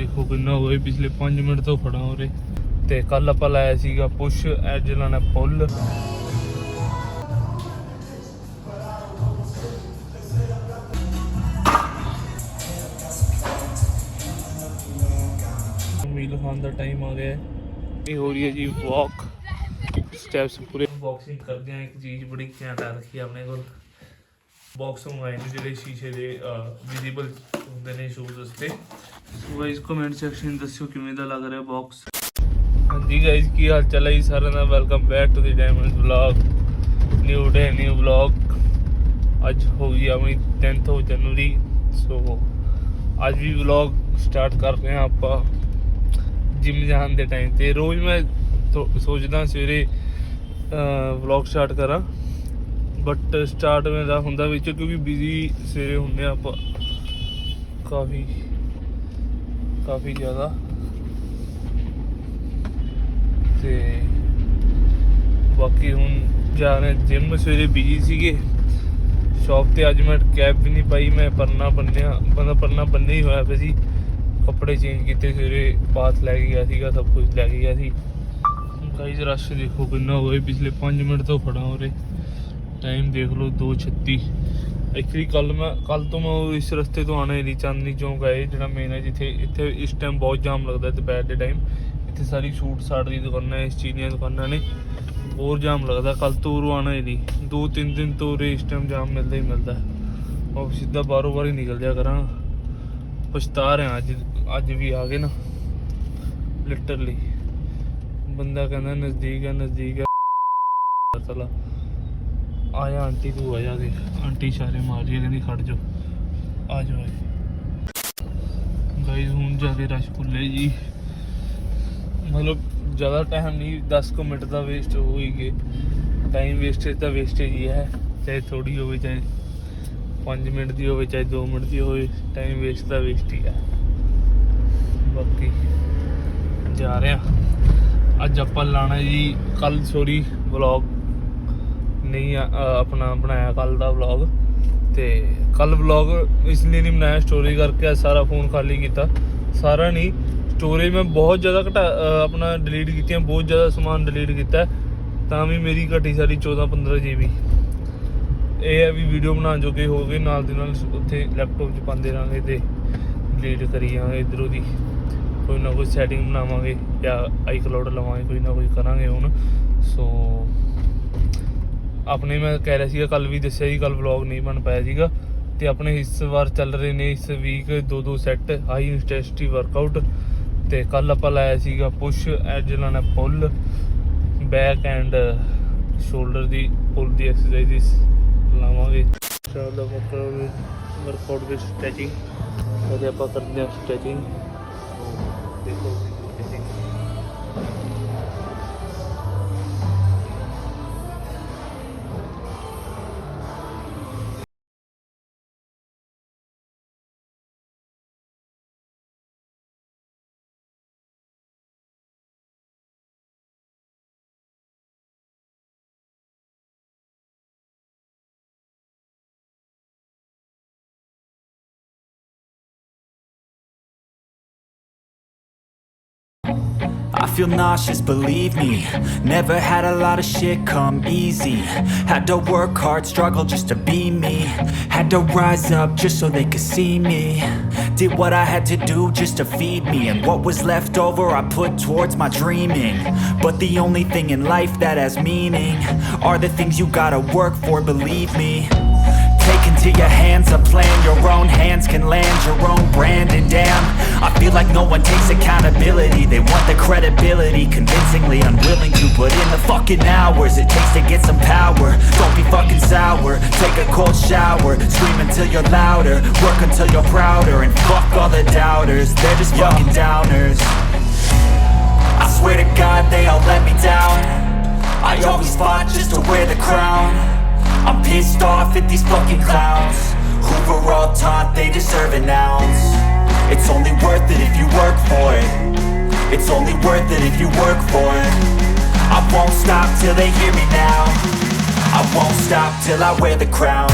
देखो कितना हो गए पिछले 5 मिनट तो खड़ा हो रहे ते कल आप लाया सीगा पुश अज लाना पुल मील खान का टाइम आ गया है ये हो रही है जी वॉक स्टेप्स पूरे बॉक्सिंग करते हैं एक चीज़ बड़ी घैंट आ रखी है अपने को बॉक्स मंगाए ने जो शीशे के विजिबल होंगे ने शूज़ वास्ते गाइस कमेंट सैक्शन दस्यो किवें दा लग रहा है बॉक्स। हाँ जी गाइस की हाल चाल है सारे का welcome back to the diamond vlog new day new vlog. अज हो गई अपनी 10th ऑफ जनवरी सो अज भी व्लॉग स्टार्ट कर रहे हैं आप जिम जाने के टाइम तो रोज़ मैं तो सोचदा सवेरे व्लॉग स्टार्ट करा बट स्टार्ट मेरा होंदा विच क्योंकि बिजी सवेरे होंगे आप काफ़ी ज़्यादा ते बाकी हुण जा रहे जिम सवेरे बिजी सीगे शॉप ते अज मैं कैब भी नहीं पाई मैं परना बन्निया मतलब परना बन्ने ही होया पे सी कपड़े चेंज किए सवेरे बाथ लैके गया सीगा सब कुछ लैके गया सी। गाइस रश देखो कितना हो गए पिछले 5 मिनट तो खड़ा हो रहे टाइम देख लो 2:36 एक्चुअली कल तो मैं इस रस्ते तो आना ही नहीं चांदनी चौंक आए जो मेन है जिथे इतने इस टाइम बहुत जाम लगता है दोपहर के टाइम इतने सारी सूट साट की दुकाना इस चीज़ दी दुकाना ने और जाम लगता कल तो उरों आना ही नहीं 2-3 दिन तो उरे इस टाइम जाम मिलता ही मिलता है और सीधा बारों बार ही निकल जाया करा पछता रहे अज भी आ गए ना लिटरली बंदा कहना नज़दीक है चला आया आंटी तू आया देख आंटी इशारे मार रही है कहती खड़ जाओ आ जाओ गाइस हूँ जाके रश खुले जी मतलब ज़्यादा टाइम नहीं 10 मिनट का वेस्ट हो ही गए टाइम वेस्टेज तो वेस्टेज ही है चाहे थोड़ी हो चाहे 5 मिनट की हो चाहे 2 मिनट की हो टाइम वेस्ट तो वेस्ट ही है। बाकी जा रहे हैं अज आप लाना जी कल सॉरी व्लॉग नहीं अपना बनाया कल का व्लॉग तो कल व्लॉग इसलिए नहीं बनाया स्टोरी करके सारा फोन खाली किया सारा नहीं स्टोरी मैं बहुत ज़्यादा घटा अपना डिलीट की बहुत ज़्यादा समान डिलीट किया तो भी मेरी घटी सारी 14-15 GB ये है भी वीडियो बना जो कि हो गए नाल दे नाल उत्थे लैपटॉप च पाते रहेंगे तो डिलीट करी जाएंगे इधरों की कोई ना कोई सैटिंग बनावे या आई क्लाउड लवांगे कोई ना कोई करांगे हुण सो अपने मैं कह रहा सीगा कल भी दस्या जी कल व्लॉग नहीं बन पाया सीगा तो अपने इस बार चल रहे ने इस week 2 set high intensity workout तो कल आप लाया सीगा पुश अज लाना पुल बैक एंड शोल्डर की पुल की एक्सरसाइज लावांगे वर्कआउट विद स्ट्रैचिंग अज आप करते हैं स्ट्रैचिंग देखो I feel nauseous, believe me. Never had a lot of shit come easy. Had to work hard, struggle just to be me. Had to rise up just so they could see me. Did what I had to do just to feed me. And what was left over I put towards my dreaming. But the only thing in life that has meaning are the things you gotta work for, believe me. Take into your hands a plan, your own hands can land your own brand. And damn, I feel like no one takes accountability. They want the credibility, convincingly unwilling to put in the fucking hours it takes to get some power. Don't be fucking sour, take a cold shower, scream until you're louder, work until you're prouder. And fuck all the doubters, they're just fucking downers. I swear to God they all let me down. I always fought just to wear the crown. I'm pissed off at these fucking clowns who were all taught they deserve an ounce. It's only worth it if you work for it. It's only worth it if you work for it. I won't stop till they hear me now. I won't stop till I wear the crown.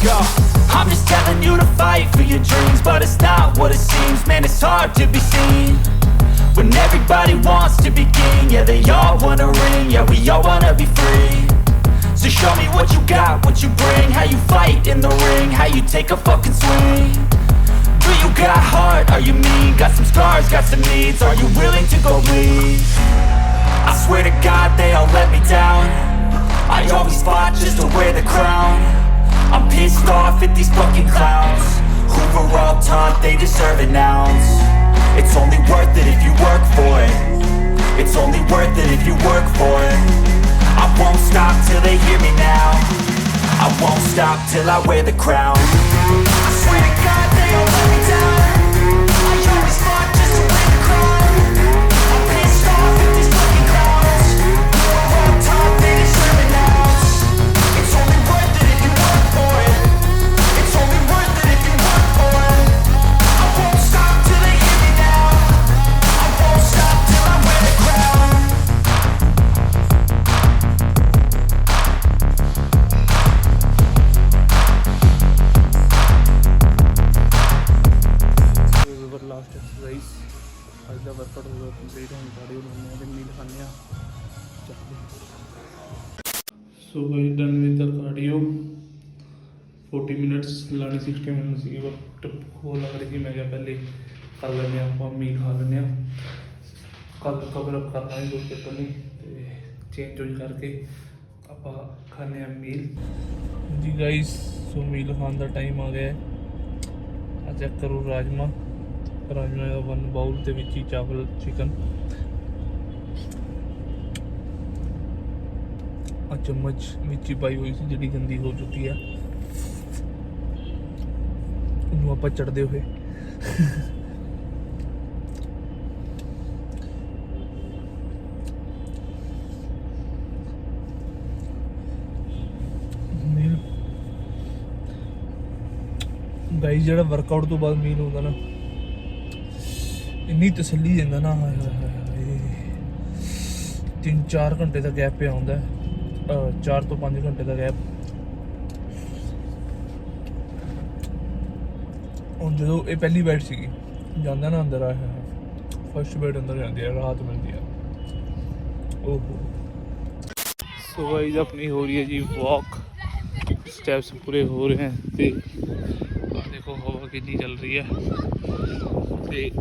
Yo, I'm just telling you to fight for your dreams, but it's not what it seems. Man, it's hard to be seen when everybody wants to be king. Yeah, they all wanna ring, yeah, we all wanna be free. So show me what you got, what you bring, how you fight in the ring, how you take a fucking swing. Do you got heart, are you mean? Got some scars, got some needs, are you willing to go bleed? I swear to God they all let me down. I always fought just to wear the crown. I'm pissed off at these fucking clowns who were all taught they deserve an ounce. It's only worth it if you work for it. It's only worth it if you work for it. I won't stop till they hear me now. I won't stop till I wear the crown. I swear to God they all let me down. I always fought just to wear the crown. I'm pissed off at these fucking clowns who are all taught they deserve an ounce. It's only worth it if you work for it. It's only worth it if you work for it. I won't stop till they hear me now. I won't stop till I wear the crown. Last exercise आज का workout होगा complete. हम गाड़ी बनाने हैं मील खाने so guys done with the cardio 40 minutes लाने 60 minutes की बट हो लग रही थी। मैं क्या पहले कर लें आप मील खा लें कल कवर अप करना है कोई चक्कर नहीं तो चेंज चूंज करके आप खाने मील जी गाइस। सो मील खाने का टाइम आ गया है। चेक करो राजमा राजमा का वन बाउल के विच ही चावल चिकन चम्मच विच ही पाई हुई सी जी गंदी हो चुकी है आप चढ़ते हुए गाइस जो वर्कआउट तो बाद मील होता ना इन्नी तसल्ली देंदा ना 3-4 घंटे का गैप पे आउंदा 4 तो 5 घंटे का गैप। और जो ये पहली बैठ सी जाता ना अंदर आया फर्स्ट बैठ अंदर जाती है राहत मिलती है। ओहो सो गाइस अपनी हो रही है जी वॉक। स्टेप्स पूरे हो रहे हैं तो देखो हवा कितनी चल रही है। तो एक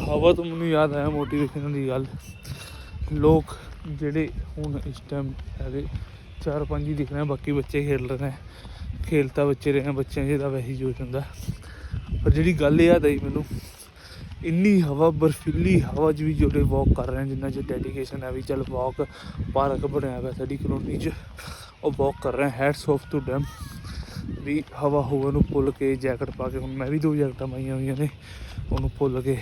हवा तो मैनू याद आया मोटिवेशन की गल लोग जेडे हुण इस टाइम है 4-5 ही दिख रहे हैं बाकी बच्चे खेल रहे हैं खेलता बच्चे रहे हैं बच्चों का वैसे ही जोश होंदा पर जी गल याद आई मैनू इन्नी हवा बर्फीली हवा च भी जोड़े वॉक कर रहे हैं जिन्ना च डेडिकेशन है भी चल वॉक पार्क बनया हुआ साडी कलोनी च और वॉक कर रहे हैं। हैट्स ऑफ टू डैम भी हवा हुआ नूं भुल के जैकट पा के हुण मैं भी 2 जैकटां पाईआं होईआं ने ਉਹਨੂੰ ਭੁੱਲ ਕੇ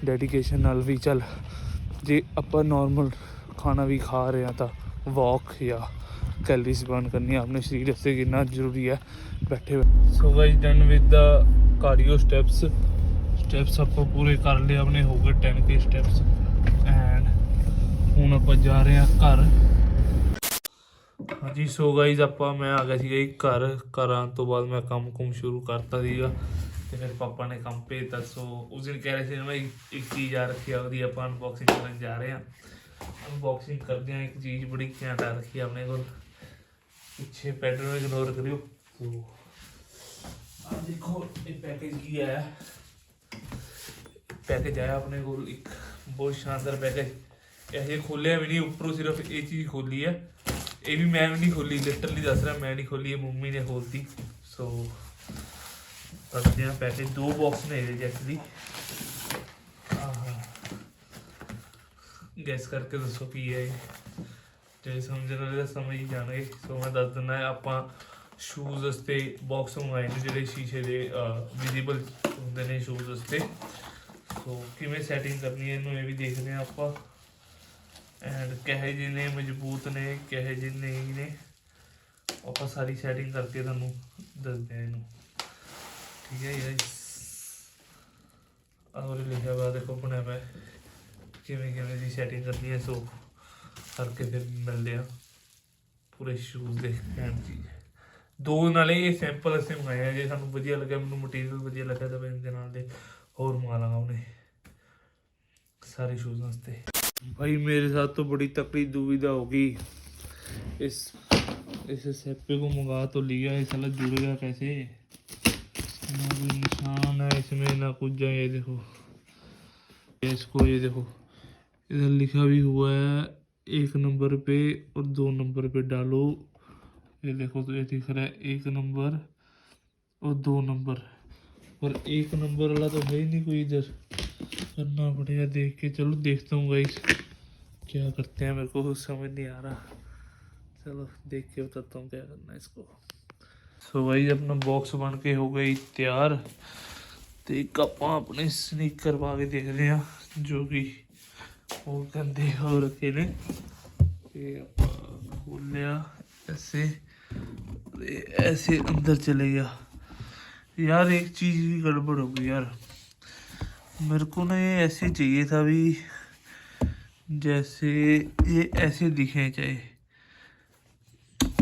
ਡੈਡੀਕੇਸ਼ਨ ਨਾਲ ਵੀ ਚੱਲ ਜੇ ਆਪਾਂ ਨੋਰਮਲ ਖਾਣਾ ਵੀ ਖਾ ਰਹੇ ਹਾਂ ਤਾਂ ਵॉक ਜਾਂ ਕੈਲਰੀਜ਼ ਬਰਨ ਕਰਨੀ ਆਪਣੇ ਸਰੀਰ ਵਾਸਤੇ ਕਿੰਨਾ ਜ਼ਰੂਰੀ ਹੈ ਬੈਠੇ ਹੋਏ। So guys done with the cardio steps ਆਪਾਂ ਪੂਰੇ ਕਰ ਲਏ ਆਪਣੇ ਹੋ ਗਏ 10K ਸਟੈਪਸ ਐਂਡ ਹੁਣ ਆਪਾਂ ਜਾ ਰਹੇ ਹਾਂ ਘਰ। ਹਾਂਜੀ ਸੋ ਗਾਇਸ ਆਪਾਂ ਮੈਂ ਆ ਗਿਆ ਸੀਗਾ ਜੀ ਘਰ ਆਉਣ ਤੋਂ ਬਾਅਦ ਮੈਂ ਕੰਮ ਕੁਮ ਸ਼ੁਰੂ ਕਰਤਾ ਸੀਗਾ तो फिर पापा ने काम पे था। सो उस दिन कह रहे थे मैं एक चीज़ आ रखी है और आप अनबॉक्सिंग करने जा रहे हैं। अनबॉक्सिंग करते हैं एक चीज़ बड़ी घैंट आ रखी है अपने को पिछे पैटर्न में इग्नोर करियो। तो अब देखो ये पैकेज की आया अपने को एक बहुत शानदार पैकेज ऐसे खोलिया भी नहीं उपरों सिर्फ ये चीज़ खोली है ये भी मैं भी नहीं खोली लिटरली दस रहा मैं नहीं खोली है मम्मी ने खोलती। सो करते हैं पैकेज 2 बॉक्स ने एक्चुअली गैस करके दसो की है जो समझने वाले समझ ही जाने। सो मैं दस दिना है आप शूज़ वास्ते बॉक्स मंगाए ने जो शीशे के विजिबल होंगे ने शूज़ वास्ते। सो किमें सैटिंग करनी है इन्हों ये भी देखते हैं आप एंड कहे जी ने मजबूत ने कहे जी नहीं ने आप सारी सैटिंग करके तुहानू दसते हैं इनू ठीक है यार। और लिखा हुआ देखो बनया हुआ किमें की सैटिंग करनी है। सो करके फिर मिलते हैं पूरे शूज़ के एंड चीज़ 2 ਨਾਲੇ ਇਹ ਸੈਂਪਲ ਅਸੀਂ ਮੰਗਾਏ ਆ, ਜੇ ਸਾਨੂੰ ਵਧੀਆ ਲੱਗਿਆ, ਮੈਨੂੰ ਮਟੀਰੀਅਲ ਵਧੀਆ ਲੱਗਾ ਤਾਂ ਮੈਂ ਇਹਦੇ ਨਾਲ ਦੇ ਹੋਰ ਮੰਗਾ ਲਾਂਗਾ ਉਹਨੇ सारे शूज वास्ते। भाई मेरे साथ तो बड़ी तकड़ी दुविधा होगी, इस सेपे को मंगा तो लिया, ये साला जुड़ेगा कैसे, ना कोई निशान है इसमें ना कुछ जाए। ये देखो इसको, ये देखो इधर लिखा भी हुआ है 1 नंबर पे और 2 नंबर पे डालो। ये देखो तो ये दिख रहा है 1 नंबर और 2 नंबर, और 1 नंबर वाला तो है ही नहीं कोई इधर, करना पड़ेगा देख के। चलो देखता हूँ गाइस क्या करते हैं, मेरे को कुछ समझ नहीं आ रहा। चलो देख के बताता हूँ क्या करना है इसको। सो गाइस अपना बॉक्स बन के हो गई तैयार, तो एक ਆਪਾਂ अपने स्नीकर पा के देख रहे हैं जो कि वो गंदे हो रखे ने। ये खोल लिया ऐसे, ऐसे अंदर चले गया। यार एक चीज़ की गड़बड़ हो गई यार, मेरे को ना ये ऐसे चाहिए था भी, जैसे ये ऐसे दिखे चाहे,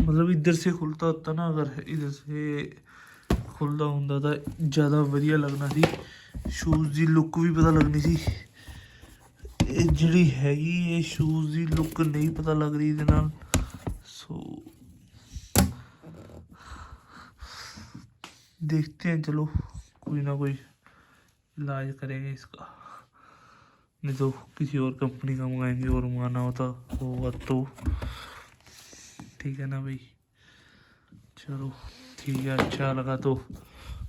मतलब इधर से खुलता होता ना, अगर इधर से खुलता होता तो ज़्यादा वधिया लगना सी, शूज़ की लुक भी पता लगनी सी। ये जिहड़ी हैगी ये शूज़ की लुक नहीं पता लग रही इहदे नाल। सो देखते हैं, चलो कोई ना कोई इलाज करेंगे इसका, नहीं तो किसी और कंपनी का मंगाएंगे, और मंगाना होगा तो ठीक है ना भाई। चलो ठीक है, अच्छा लगा तो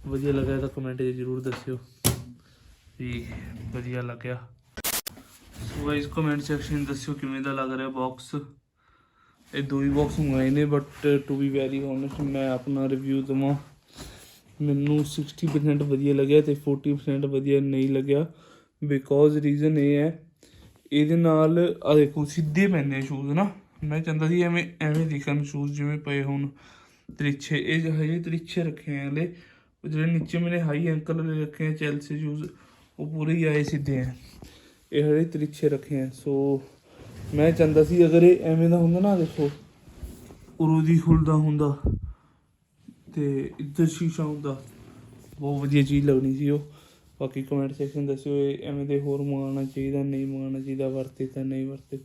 वधिया लगा तो कमेंट जरूर दस्यो भी वधिया लग्या। सो गाइस कमेंट सैक्शन दस्यो किवें दा लग रहा बॉक्स। ये 2 ही बॉक्स मंगाए ने, but to be very honest मैं अपना रिव्यू देवां, ਮੈਨੂੰ 60% ਵਧੀਆ ਲੱਗਿਆ ਤੇ 40% ਵਧੀਆ ਨਹੀਂ ਲੱਗਿਆ। ਬਿਕੋਜ਼ ਰੀਜ਼ਨ ਇਹ ਹੈ, ਇਹਦੇ ਨਾਲ ਆ ਦੇਖੋ ਸਿੱਧੇ ਪੈਂਦੇ ਸ਼ੂਜ਼ ਨਾ, ਮੈਂ ਚਾਹੁੰਦਾ ਸੀ ਐਵੇਂ ਦਿਖਣ ਸ਼ੂਜ਼ ਜਿਵੇਂ ਪਏ ਹੁਣ ਤਰੀਛੇ, ਇਹ ਹਜੇ ਤਰੀਛੇ ਰੱਖੇ ਆ ਹਲੇ। ਉਹ ਜਿਹੜੇ ਨੀਚੇ ਮੈਨੇ ਹਾਈ ਐਂਕਲ ਵਾਲੇ ਰੱਖੇ ਆ ਚੈਲਸੀ ਸ਼ੂਜ਼, ਉਹ ਪੂਰੇ ਹੀ ਆਏ ਸਿੱਧੇ ਆ, ਇਹ ਹਲੇ ਤਰੀਛੇ ਰੱਖੇ ਆ। ਸੋ ਮੈਂ ਚਾਹੁੰਦਾ ਸੀ ਅਗਰ ਇਹ ਐਵੇਂ ਦਾ ਹੁੰਦਾ ਨਾ, ਦੇਖੋ ਉਰੋਂ ਦੀ ਖੁੱਲਦਾ ਹੁੰਦਾ ਤੇ ਇੱਧਰ ਸ਼ੀਸ਼ਾ ਹੁੰਦਾ, ਬਹੁਤ ਵਧੀਆ ਚੀਜ਼ ਲੱਗਣੀ ਸੀ ਉਹ। ਬਾਕੀ ਕਮੈਂਟ ਸੈਕਸ਼ਨ ਦੱਸਿਓ ਐਵੇਂ ਦੇ ਹੋਰ ਮੰਗਾਉਣਾ ਚਾਹੀਦਾ ਨਹੀਂ ਮੰਗਾਉਣਾ ਚਾਹੀਦਾ, ਵਰਤੇ ਤਾਂ ਨਹੀਂ ਵਰਤੇ।